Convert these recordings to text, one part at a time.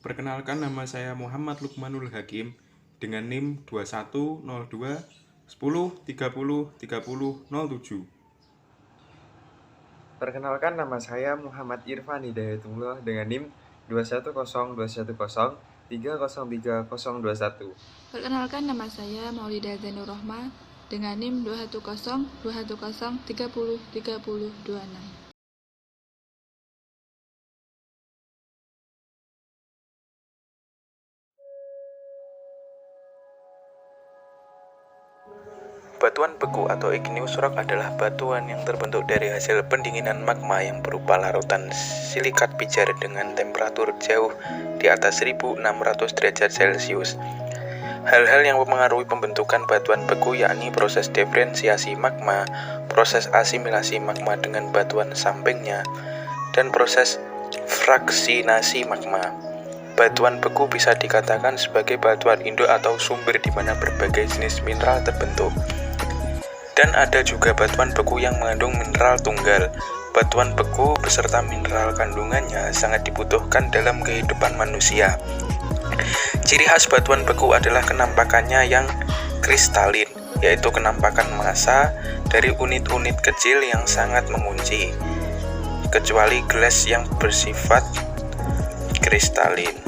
Perkenalkan, nama saya Muhammad Lukmanul Hakim dengan NIM 2102 10 30 30 07. Perkenalkan, nama saya Muhammad Irfan Hidayatullah dengan NIM 2102103 03021. Perkenalkan, nama saya Maulida Zainur Rohma dengan NIM 210 210 30 30 26. Batuan beku atau igneous rock adalah batuan yang terbentuk dari hasil pendinginan magma yang berupa larutan silikat pijar dengan temperatur jauh di atas 1600 derajat Celcius. Hal-hal yang mempengaruhi pembentukan batuan beku yakni proses diferensiasi magma, proses asimilasi magma dengan batuan sampingnya, dan proses fraksinasi magma. Batuan beku bisa dikatakan sebagai batuan induk atau sumber di mana berbagai jenis mineral terbentuk. Dan ada juga batuan beku yang mengandung mineral tunggal. Batuan beku beserta mineral kandungannya sangat dibutuhkan dalam kehidupan manusia. Ciri khas batuan beku adalah kenampakannya yang kristalin, yaitu kenampakan massa dari unit-unit kecil yang sangat mengunci, kecuali gelas yang bersifat kristalin.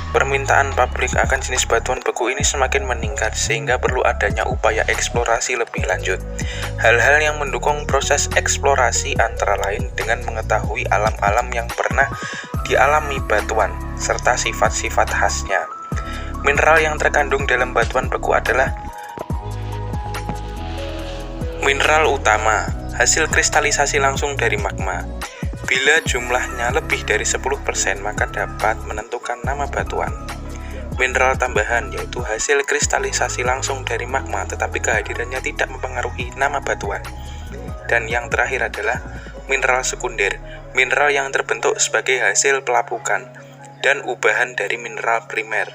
Permintaan pabrik akan jenis batuan beku ini semakin meningkat sehingga perlu adanya upaya eksplorasi lebih lanjut. Hal-hal yang mendukung proses eksplorasi antara lain dengan mengetahui alam-alam yang pernah dialami batuan serta sifat-sifat khasnya. Mineral yang terkandung dalam batuan beku adalah mineral utama, hasil kristalisasi langsung dari magma. Bila jumlahnya lebih dari 10%, maka dapat menentukan nama batuan. Mineral tambahan, yaitu hasil kristalisasi langsung dari magma, tetapi kehadirannya tidak mempengaruhi nama batuan. Dan yang terakhir adalah mineral sekunder, mineral yang terbentuk sebagai hasil pelapukan dan ubahan dari mineral primer,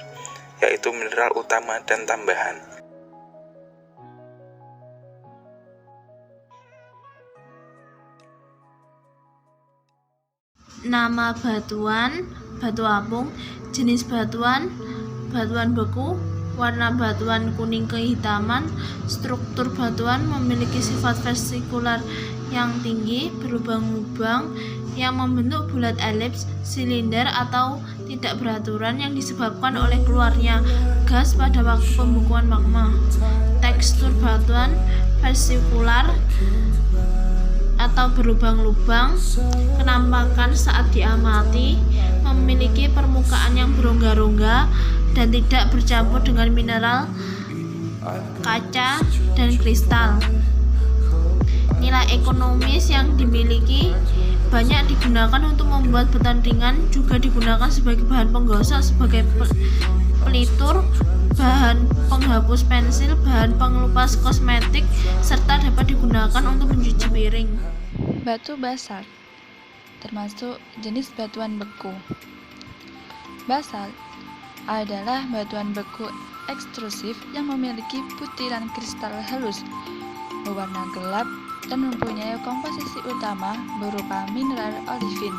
yaitu mineral utama dan tambahan. Nama batuan, batu apung, jenis batuan, batuan beku, warna batuan kuning kehitaman, struktur batuan memiliki sifat vesikular yang tinggi, berlubang-lubang, yang membentuk bulat elips, silinder atau tidak beraturan yang disebabkan oleh keluarnya gas pada waktu pembekuan magma. Tekstur batuan vesikular atau berlubang-lubang, kenampakan saat diamati, memiliki permukaan yang berongga-rongga dan tidak bercampur dengan mineral, kaca, dan kristal. Nilai ekonomis yang dimiliki banyak digunakan untuk membuat beton ringan, juga digunakan sebagai bahan penggosok, sebagai pelitur, bahan penghapus pensil, bahan pengelupas kosmetik, serta dapat digunakan untuk mencuci piring. Batu basalt termasuk jenis batuan beku. Basalt adalah batuan beku ekstrusif yang memiliki butiran kristal halus, berwarna gelap, dan mempunyai komposisi utama berupa mineral olivin.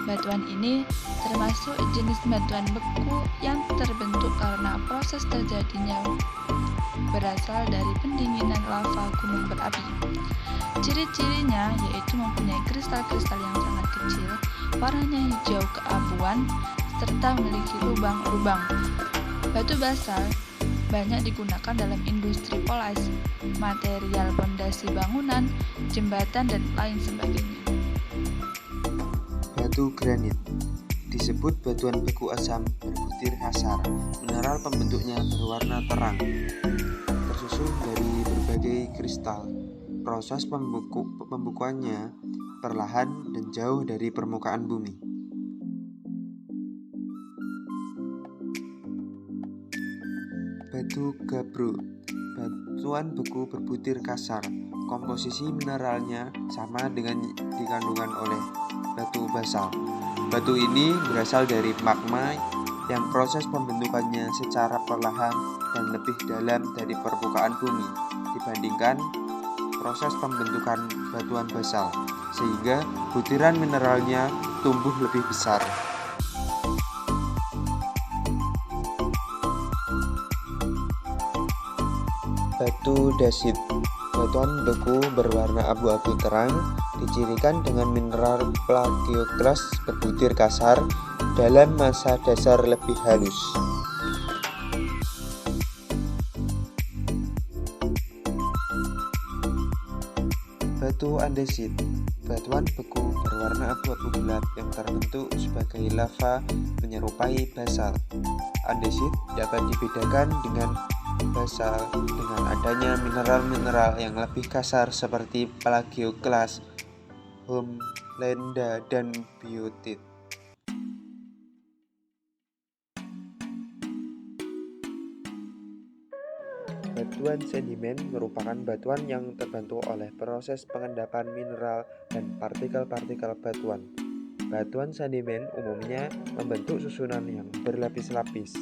Batuan ini termasuk jenis batuan beku yang terbentuk karena proses terjadinya berasal dari pendinginan lava gunung berapi. Ciri-cirinya yaitu mempunyai kristal-kristal yang sangat kecil, warnanya hijau keabuan, serta memiliki lubang-lubang. Batu basalt banyak digunakan dalam industri polas, material fondasi bangunan, jembatan, dan lain sebagainya. Batu granit disebut batuan beku asam berbutir kasar. Mineral pembentuknya berwarna terang, tersusun dari berbagai kristal. Proses pembekuannya perlahan dan jauh dari permukaan bumi. Batu gabbro, batuan beku berbutir kasar. Komposisi mineralnya sama dengan dikandungan oleh batu basalt. Batu ini berasal dari magma yang proses pembentukannya secara perlahan dan lebih dalam dari permukaan bumi dibandingkan proses pembentukan batuan basalt, sehingga butiran mineralnya tumbuh lebih besar. Batu dasit. Batuan beku berwarna abu-abu terang, dicirikan dengan mineral plagioklas berbutir kasar dalam massa dasar lebih halus. Batu andesit. Batuan beku berwarna abu-abu gelap yang terbentuk sebagai lava menyerupai basalt. Andesit dapat dibedakan dengan basal dengan adanya mineral-mineral yang lebih kasar seperti plagioklas, hornblende, dan biotit. Batuan sedimen merupakan batuan yang terbentuk oleh proses pengendapan mineral dan partikel-partikel batuan. Batuan sedimen umumnya membentuk susunan yang berlapis-lapis.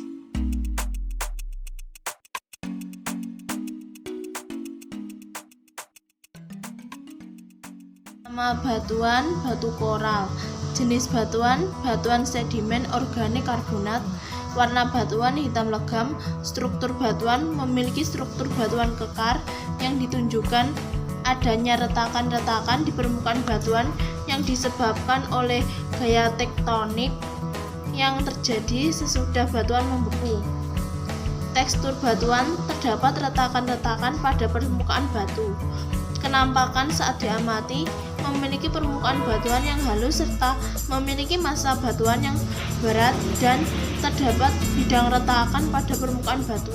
Nama batuan, batu koral. Jenis batuan, batuan sedimen organik karbonat. Warna batuan hitam legam. Struktur batuan memiliki struktur batuan kekar yang ditunjukkan adanya retakan-retakan di permukaan batuan yang disebabkan oleh gaya tektonik yang terjadi sesudah batuan membeku. Tekstur batuan terdapat retakan-retakan pada permukaan batu. Kenampakan saat diamati memiliki permukaan batuan yang halus serta memiliki massa batuan yang berat dan terdapat bidang retakan pada permukaan batu.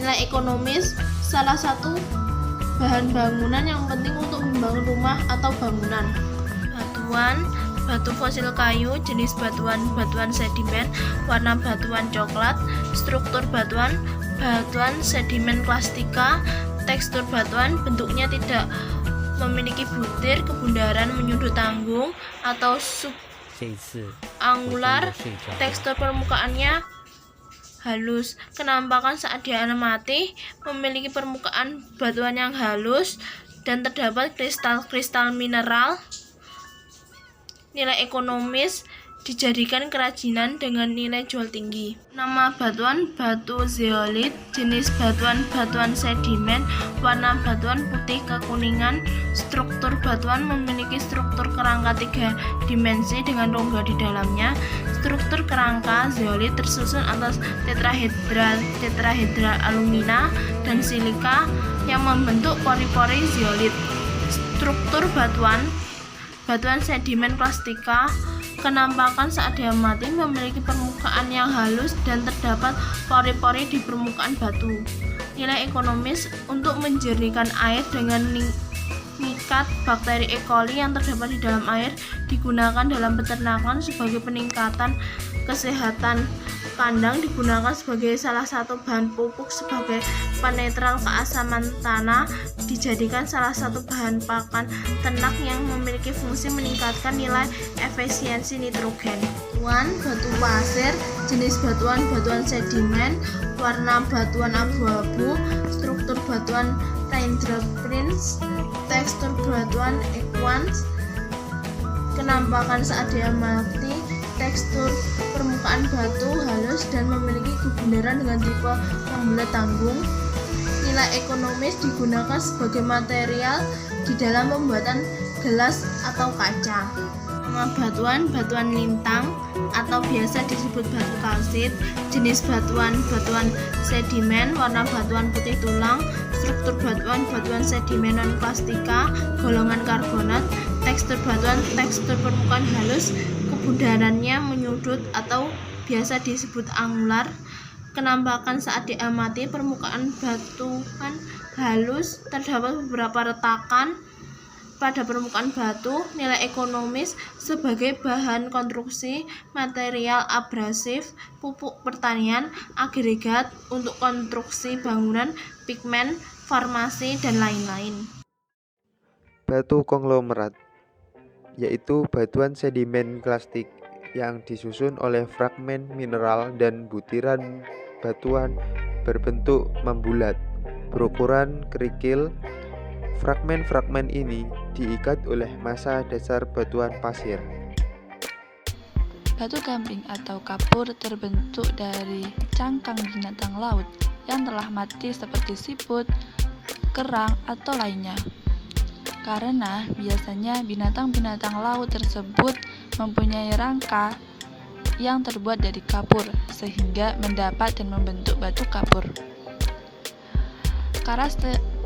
Nilai ekonomis salah satu bahan bangunan yang penting untuk membangun rumah atau bangunan. Batuan, batu fosil kayu, jenis batuan, batuan sedimen, warna batuan coklat, struktur batuan, batuan sedimen klastika, tekstur batuan bentuknya tidak memiliki butir, kebundaran, menyudut tanggung atau subangular, tekstur permukaannya halus. Kenampakan saat diamati memiliki permukaan batuan yang halus dan terdapat kristal-kristal mineral. Nilai ekonomis dijadikan kerajinan dengan nilai jual tinggi. Nama batuan, batu zeolit. Jenis batuan, batuan sedimen. Warna batuan putih kekuningan. Struktur batuan memiliki struktur kerangka 3 dimensi dengan rongga di dalamnya. Struktur kerangka zeolit tersusun atas tetrahedral alumina dan silika yang membentuk pori-pori zeolit. Struktur batuan, batuan sedimen plastika. Kenampakan saat diamati memiliki permukaan yang halus dan terdapat pori-pori di permukaan batu. Nilai ekonomis untuk menjernihkan air dengan nikat bakteri E. coli yang terdapat di dalam air digunakan dalam peternakan sebagai peningkatan kesehatan kandang, digunakan sebagai salah satu bahan pupuk sebagai penetral keasaman tanah, dijadikan salah satu bahan pakan ternak yang memiliki fungsi meningkatkan nilai efisiensi nitrogen. Batuan, batu pasir, jenis batuan, batuan sedimen, warna batuan abu-abu, struktur batuan raindrop prints, tekstur batuan aqueous. Kenampakan saat diamati tekstur permukaan batu halus dan memiliki kebundaran dengan tipe membulat tanggung. Nilai ekonomis digunakan sebagai material di dalam pembuatan gelas atau kaca. Nama batuan, batuan lintang atau biasa disebut batu kalsit. Jenis batuan, batuan sedimen, warna batuan putih tulang. Struktur batuan, batuan sedimen non plastika, golongan karbonat. Tekstur batuan, tekstur permukaan halus, kebundarannya menyudut atau biasa disebut angular. Kenampakan saat diamati permukaan batuan halus, terdapat beberapa retakan pada permukaan batu. Nilai ekonomis sebagai bahan konstruksi, material abrasif, pupuk pertanian, agregat untuk konstruksi bangunan, pigmen, farmasi, dan lain-lain. Batu konglomerat, yaitu batuan sedimen klastik yang disusun oleh fragmen mineral dan butiran batuan berbentuk membulat, berukuran kerikil. Fragmen-fragmen ini diikat oleh massa dasar batuan pasir. Batu gamping atau kapur terbentuk dari cangkang binatang laut yang telah mati seperti siput, kerang, atau lainnya. Karena biasanya binatang-binatang laut tersebut mempunyai rangka yang terbuat dari kapur, sehingga mendapat dan membentuk batu kapur.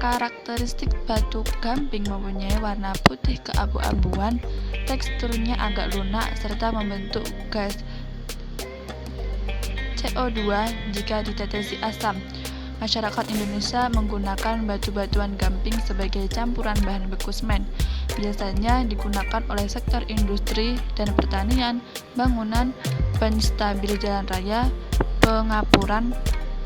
Karakteristik batu gamping mempunyai warna putih keabu-abuan, teksturnya agak lunak, serta membentuk gas CO2 jika ditetesi asam. Masyarakat Indonesia menggunakan batu-batuan gamping sebagai campuran bahan beku semen. Biasanya digunakan oleh sektor industri dan pertanian, bangunan, penstabil jalan raya, pengapuran,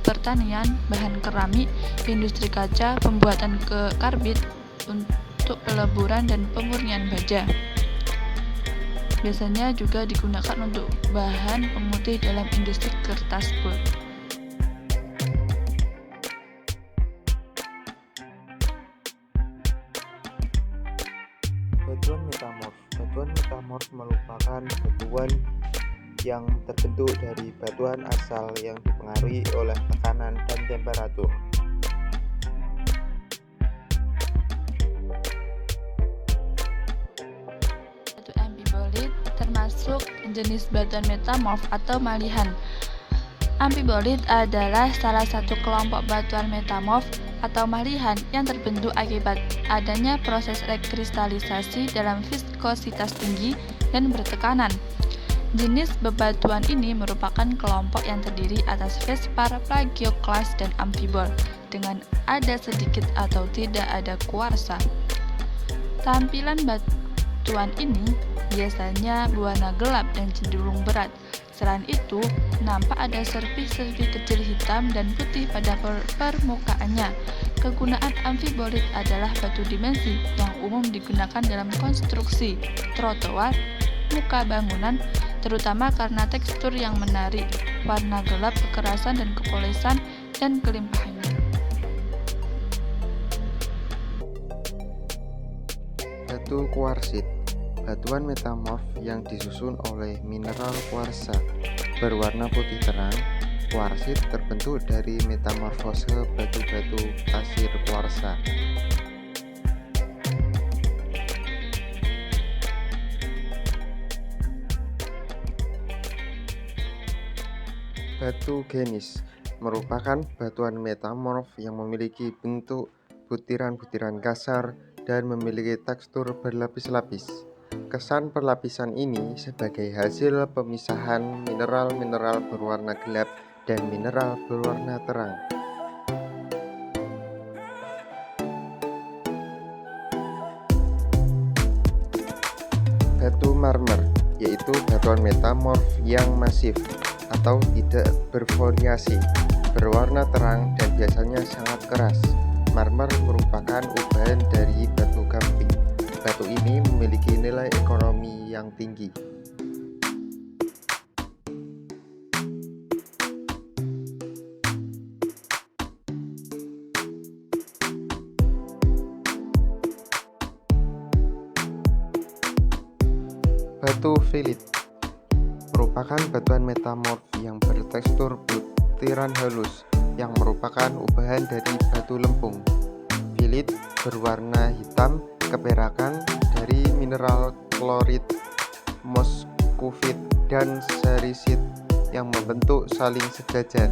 pertanian, bahan keramik, industri kaca, pembuatan karbit untuk peleburan dan pemurnian baja. Biasanya juga digunakan untuk bahan pemutih dalam industri kertas pulp. Batuan metamorf. Batuan metamorf merupakan batuan yang terbentuk dari batuan asal yang dipengaruhi oleh tekanan dan temperatur. Batu amfibolit termasuk jenis batuan metamorf atau malihan. Amfibolit adalah salah satu kelompok batuan metamorf atau malihan yang terbentuk akibat adanya proses rekristalisasi dalam viskositas tinggi dan bertekanan. Jenis bebatuan ini merupakan kelompok yang terdiri atas fespar, plagioklas, dan amfibol dengan ada sedikit atau tidak ada kuarsa. Tampilan batuan ini biasanya berwarna gelap dan cenderung berat. Selain itu, nampak ada serpih-serpih kecil hitam dan putih pada permukaannya. Kegunaan amfibolit adalah batu dimensi yang umum digunakan dalam konstruksi trotoar, muka bangunan, terutama karena tekstur yang menarik, warna gelap, kekerasan dan kepolesan, dan kelimpahannya. Batu kuarsit, batuan metamorf yang disusun oleh mineral kuarsa, berwarna putih terang. Kuarsit terbentuk dari metamorfose batu-batu pasir kuarsa. Batu genis merupakan batuan metamorf yang memiliki bentuk butiran-butiran kasar dan memiliki tekstur berlapis-lapis. Kesan perlapisan ini sebagai hasil pemisahan mineral-mineral berwarna gelap dan mineral berwarna terang. Batu marmer, yaitu batuan metamorf yang masif atau tidak bervariasi, berwarna terang dan biasanya sangat keras. Marmer merupakan ubahan dari batu gamping. Batu ini memiliki nilai ekonomi yang tinggi. Batu filit merupakan batuan metamorf yang bertekstur butiran halus yang merupakan ubahan dari batu lempung. Filit berwarna hitam keperakan dari mineral klorit, moskuvit, dan serisit yang membentuk saling sejajar.